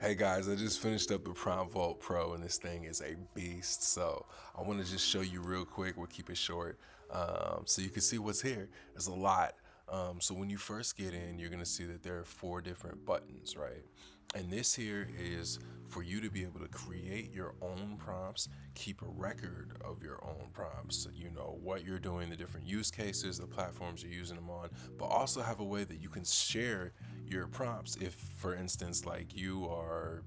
Hey guys, I just finished up the Prompt Vault Pro and this thing is a beast. So I want to just show you real quick. We'll keep it short so you can see what's here. There's a lot. So when you first get in, you're going to see that there are four different buttons, right? And this here is for you to be able to create your own prompts, keep a record of your own prompts, you know, what you're doing, the different use cases, the platforms you're using them on, but also have a way that you can share your prompts. If, for instance, like you are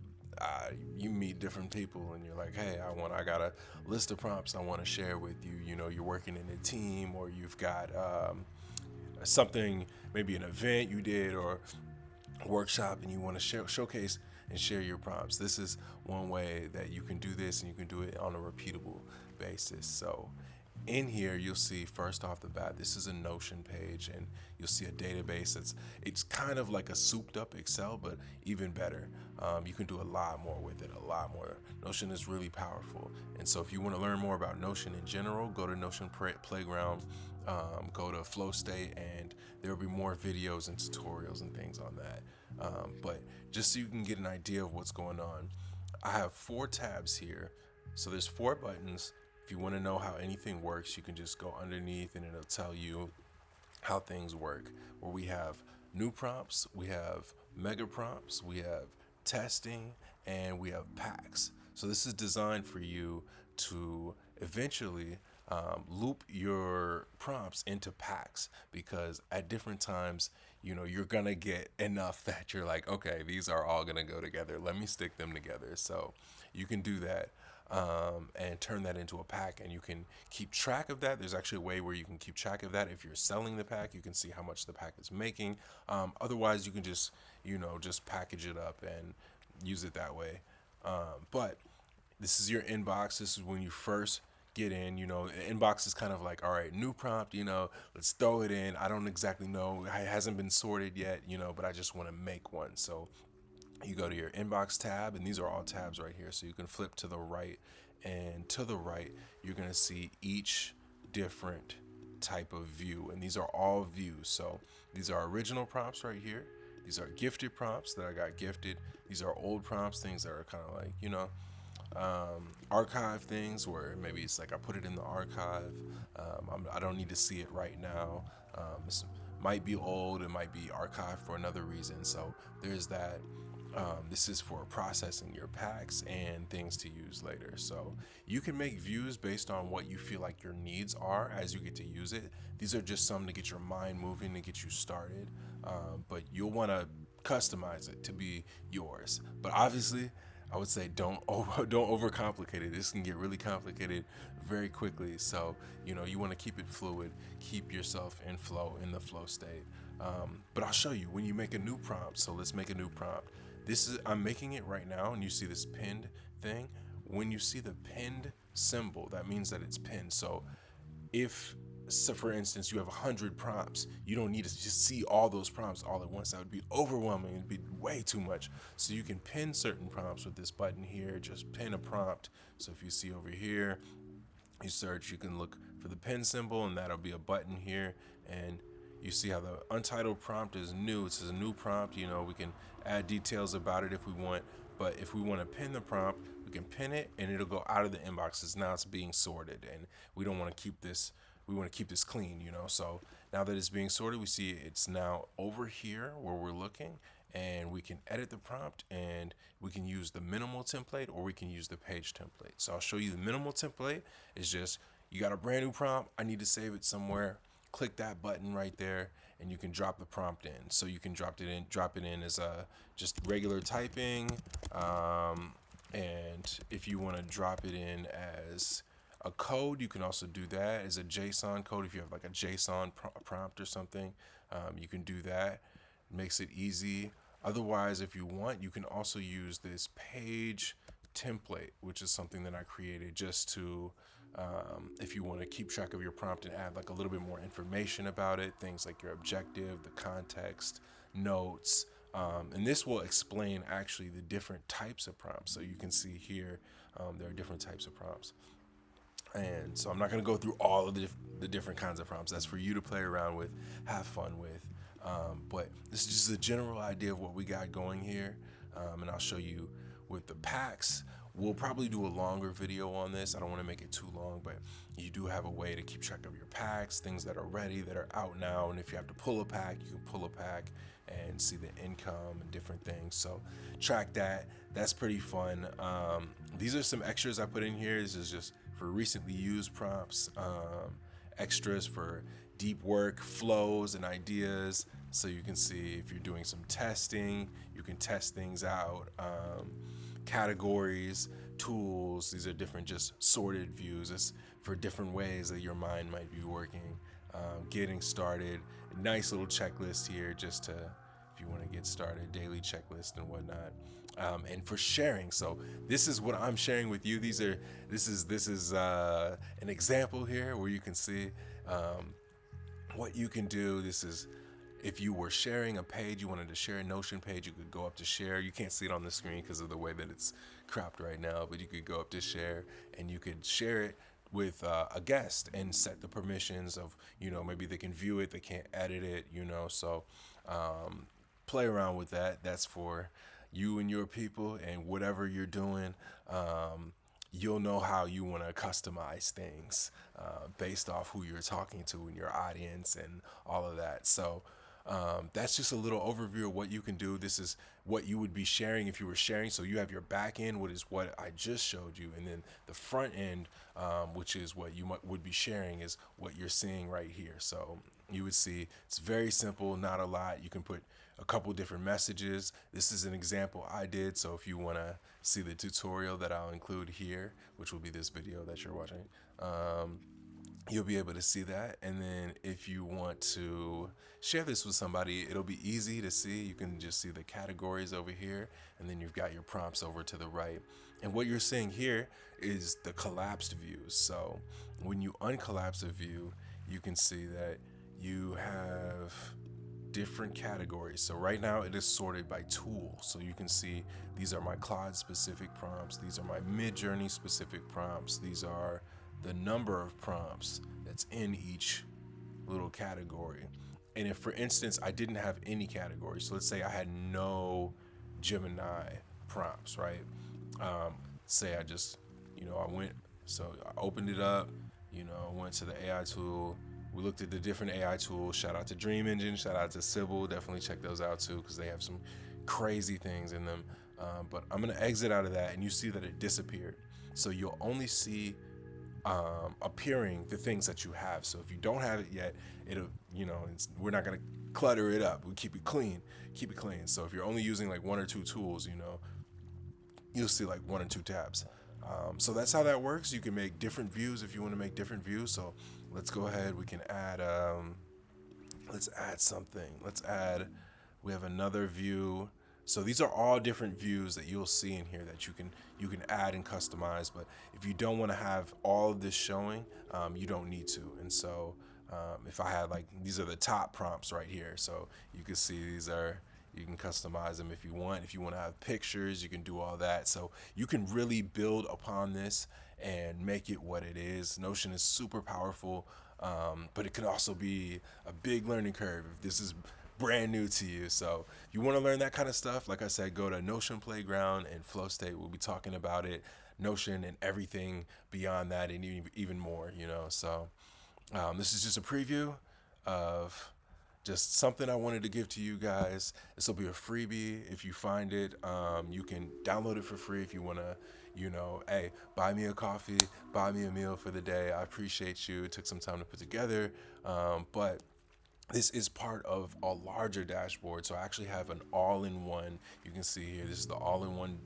you meet different people and you're like, hey, I got a list of prompts I want to share with you. You know, you're working in a team, or you've got something, maybe an event you did or workshop, and you want to showcase and share your prompts. This is one way that you can do this, and you can do it on a repeatable basis. So in here you'll see, first off the bat, this is a Notion page, and you'll see a database it's kind of like a souped up Excel, but even better. You can do a lot more with it, a lot more. Notion is really powerful, and so if you want to learn more about Notion in general, go to Notion Playground, go to Flowstate, and there will be more videos and tutorials and things on that. But just so you can get an idea of what's going on, I have four tabs here. So there's four buttons. If you want to know how anything works, you can just go underneath and it'll tell you how things work. Where we have new prompts, we have mega prompts, we have testing, and we have packs. So this is designed for you to eventually loop your prompts into packs, because at different times, you know, you're gonna get enough that you're like, okay, these are all gonna go together. Let me stick them together. So you can do that, and turn that into a pack, and you can keep track of that. There's actually a way where you can keep track of that. If you're selling the pack, you can see how much the pack is making. Otherwise, you can just, you know, just package it up and use it that way. But this is your inbox. This is when you first get in. You know, the inbox is kind of like, all right, new prompt, you know, let's throw it in. I don't exactly know, it hasn't been sorted yet, you know, but I just want to make one. So you go to your inbox tab, and these are all tabs right here, so you can flip to the right, and to the right you're going to see each different type of view, and these are all views. So these are original prompts right here, these are gifted prompts that I got gifted, these are old prompts, things that are kind of like, you know, archive things, where maybe it's like I put it in the archive. I don't need to see it right now. This might be old, it might be archived for another reason. So there's that. This is for processing your packs and things to use later. So you can make views based on what you feel like your needs are as you get to use it. These are just some to get your mind moving, to get you started. But you'll want to customize it to be yours. But obviously, I would say don't overcomplicate it. This can get really complicated very quickly. So you know, you want to keep it fluid, keep yourself in flow, in the flow state. But I'll show you when you make a new prompt. So let's make a new prompt. I'm making it right now, and you see this pinned thing. When you see the pinned symbol, that means that it's pinned. So if, so for instance, you have 100 prompts, you don't need to just see all those prompts all at once. That would be overwhelming. It'd be way too much. So you can pin certain prompts with this button here. Just pin a prompt. So if you see over here, you search, you can look for the pin symbol, and that'll be a button here. And you see how the untitled prompt is new. It says a new prompt. You know, we can add details about it if we want, but if we want to pin the prompt, we can pin it, and it'll go out of the inboxes. Now it's being sorted, and we don't want to keep this. We want to keep this clean, you know. So now that it's being sorted, we see it's now over here where we're looking, and we can edit the prompt, and we can use the minimal template, or we can use the page template. So I'll show you the minimal template. Is just, you got a brand new prompt, I need to save it somewhere, click that button right there, and you can drop the prompt in. So you can drop it in as a just regular typing, and if you want to drop it in as a code, you can also do that as a JSON code. If you have like a JSON prompt or something, you can do that. It makes it easy. Otherwise, if you want, you can also use this page template, which is something that I created just to, if you want to keep track of your prompt and add like a little bit more information about it, things like your objective, the context, notes, and this will explain actually the different types of prompts. So you can see here, there are different types of prompts. And so I'm not going to go through all of the different kinds of prompts. That's for you to play around with, have fun with. But this is just a general idea of what we got going here. And I'll show you with the packs. We'll probably do a longer video on this. I don't want to make it too long, but you do have a way to keep track of your packs, things that are ready, that are out now. And if you have to pull a pack, you can pull a pack and see the income and different things. So track that. That's pretty fun. These are some extras I put in here. This is just for recently used prompts, extras for deep work, flows, and ideas. So you can see if you're doing some testing, you can test things out. Categories, tools, these are different just sorted views. It's for different ways that your mind might be working. Getting started, a nice little checklist here just to, if you want to get started, daily checklist and whatnot. And for sharing, so this is what I'm sharing with you. This is an example here where you can see what you can do. This is, if you were sharing a page, you wanted to share a Notion page, you could go up to share. You can't see it on the screen because of the way that it's cropped right now, but you could go up to share and you could share it with a guest and set the permissions of, maybe they can view it, they can't edit it, so play around with that. That's for you and your people, and whatever you're doing, you'll know how you want to customize things based off who you're talking to and your audience and all of that. So that's just a little overview of what you can do. This is what you would be sharing if you were sharing. So you have your back end, which is what I just showed you, and then the front end, which is what you would be sharing, is what you're seeing right here. So you would see it's very simple, not a lot. You can put a couple different messages. This is an example I did. So if you want to see the tutorial that I'll include here, which will be this video that you're watching, you'll be able to see that. And then if you want to share this with somebody, it'll be easy to see. You can just see the categories over here, and then you've got your prompts over to the right. And what you're seeing here is the collapsed views. So when you uncollapse a view, you can see that you have different categories. So right now it is sorted by tool. So you can see these are my Claude specific prompts. These are my Midjourney specific prompts. These are the number of prompts that's in each little category. And if, for instance, I didn't have any category, so let's say I had no Gemini prompts, right? Say I just, I opened it up, went to the AI tool. We looked at the different AI tools. Shout out to Dream Engine, shout out to Sybil. Definitely check those out too, because they have some crazy things in them. But I'm gonna exit out of that, and you see that it disappeared. So you'll only see appearing the things that you have. So if you don't have it yet, it'll, we're not gonna clutter it up. We keep it clean. So if you're only using like one or two tools, you'll see like one or two tabs. So that's how that works. You can make different views if you want to make different views. So let's go ahead. We can add, let's add something. We have another view. So these are all different views that you'll see in here that you can add and customize. But if you don't want to have all of this showing, you don't need to. And so if I had these are the top prompts right here. So you can see you can customize them if you want. If you want to have pictures, you can do all that. So you can really build upon this and make it what it is. Notion is super powerful, but it can also be a big learning curve if this is brand new to you. So if you want to learn that kind of stuff, like I said, go to Notion Playground and Flowstate. We'll be talking about it, Notion, and everything beyond that, and even more, So this is just a preview of just something I wanted to give to you guys. This will be a freebie. If you find it, you can download it for free if you want to, hey, buy me a coffee, buy me a meal for the day. I appreciate you. It took some time to put together, but this is part of a larger dashboard. So I actually have an all-in-one. You can see here, this is the all-in-one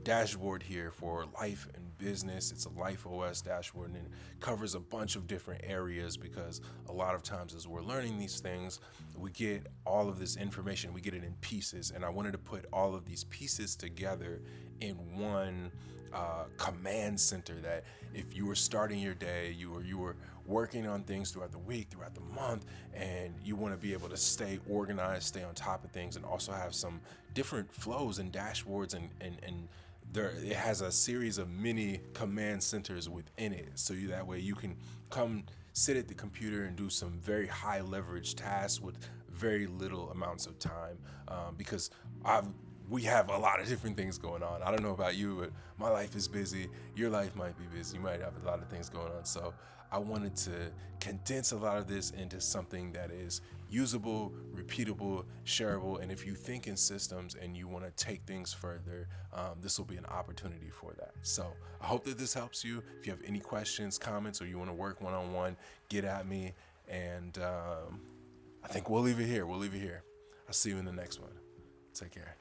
dashboard here for life and business. It's a Life OS dashboard, and it covers a bunch of different areas, because a lot of times as we're learning these things, we get all of this information, we get it in pieces, and I wanted to put all of these pieces together in one command center, that if you were starting your day, you were working on things throughout the week, throughout the month, and you want to be able to stay organized, stay on top of things, and also have some different flows and dashboards, and there, it has a series of mini command centers within it, so that way you can come sit at the computer and do some very high leverage tasks with very little amounts of time, because we have a lot of different things going on. I don't know about you, but my life is busy. Your life might be busy. You might have a lot of things going on. So I wanted to condense a lot of this into something that is usable, repeatable, shareable. And if you think in systems and you want to take things further, this will be an opportunity for that. So I hope that this helps you. If you have any questions, comments, or you want to work one-on-one, get at me. And I think we'll leave it here. I'll see you in the next one. Take care.